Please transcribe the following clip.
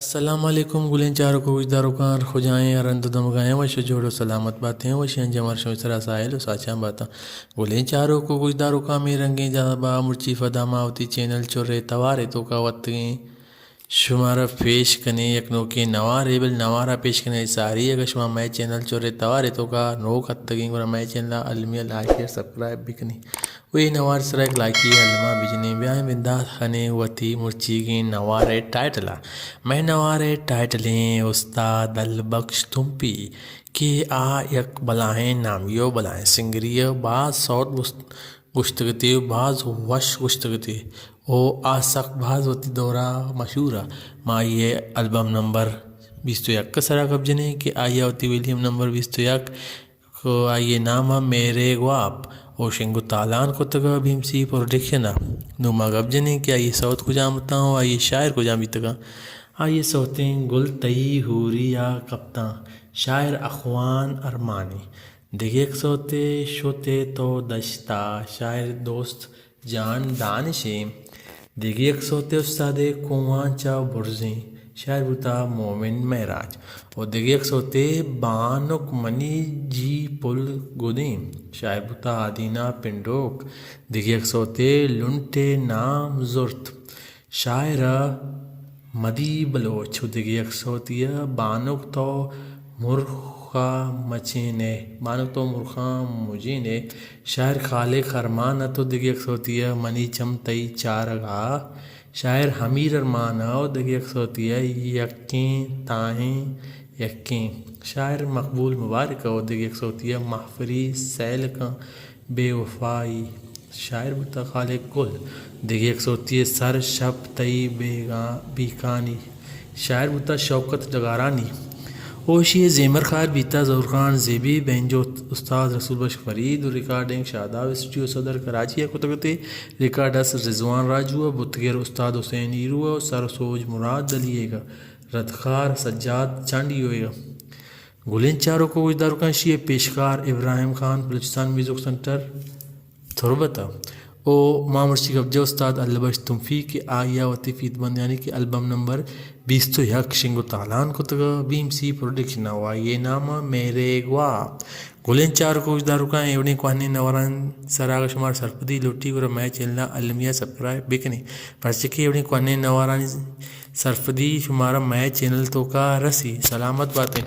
السلام علیکم گلین چاروں کو گجداروں کار خجائیں ارند دمگائیں وش جوڑو سلامت باتیں وشین جمر شو سرا سائل و ساچاں باتا گلین چاروں کو گجداروں کا می رنگیں جادا با مرچی فدا ماوتی چینل چورے توارے تو کا وطگیں شمارا پیش کنے یک نوکے نوارے بل نوارا پیش کنے ساری اگر شما میں چینل چورے توارے تو کا نوک ہتگیں گورا میں چینل علمیہ لائک شیئر سبسکرائب بھی کنی وہی نوار سر ایک لائکی علمہ بجنی بیائیں بندہ خنے وطی مرچی کی نوارے ٹائٹلا میں نوارے ٹائٹلیں استاد البخش تمپی کہ یک بلائیں نامیو بلائیں سنگریہ بعض صوت گشتگتی بعض وش گشتگتی او آسق بعض وتی دورہ مشہورہ ما یہ البم نمبر 21 کا سرا قبجنے کہ آئیے وتی ویلیم نمبر 21 کو آئیے نامہ میرے گواب او شنگو تالان کو تگا بھیمسی پروڈکشنہ نوما گبجنے کہ آئیے صوت کو جامتا ہوں آئیے شاعر کو جامی تگا آئیے صوتیں گل تئی حوریا کپتاں شاعر اخوان ارمانی دیگه ایک صوتے شوتے تو دشتا شاعر دوست جان دانشی دیگه ایک صوتے استاد کوانچا برزیں شاعر بوتا مومن معراج اور دیگه ایک صوتے بانک منی جی پل گدیم شاعر بوتا آدینہ پنڈوک دیگه ایک صوتے لنٹے نام زرت شاعر مدی بلوچ دیگه یک صوتیہ بانک تو مرخا مچینے بانک تو مرخا مجینے شاعر خالق خرمانہ تو دیگه یک صوتیہ منی چمتئی چارگا شاعر حمیر ارمانہ دیگه یک صوتیہ یقین تاہیں یقین شاعر مقبول مبارک اور دیگه یک صوتیہ محفری سیل کا بے وفائی شاعر بتا خالق گل دیگه یک صوتیہ سر شب تئی بیکانی شاعر بتا شوکت ڈگارانی اوشی زیمر خار بیتا ظہور خان زیبی بینجو استاد رسول بخش فرید و ریکارڈنگ شاداب اسٹوڈیو صدر کراچی کتگتے ریکارڈس رضوان راجو بتگر استاد حسین ایرو سر سوج مراد دلیے گا ردخار سجاد چانڈی ہوئے گا گلین چاروں کو گجداروں کا شیئر پیشکار ابراہیم خان بلوچستان میوزک سنٹر تھربتا او مامرچی گبجہ استاد البخش تمفی کے آئیہ وطی فیت بند یعنی کہ البم نمبر 21 شنگو تالان کو تگا بیم سی پروڈکشن ہوا یہ نامہ میرے گوا گلین چار کو اجدارو کا ایونی کوہنی نوران سراغ شمار سرپدی لوٹی گورا میں چلنا علمیہ سبسکرائب بکنی پرچکی ایونی کوہنی نوران سرپدی شمارا میں چینل تو کا رسی سلامت باتیں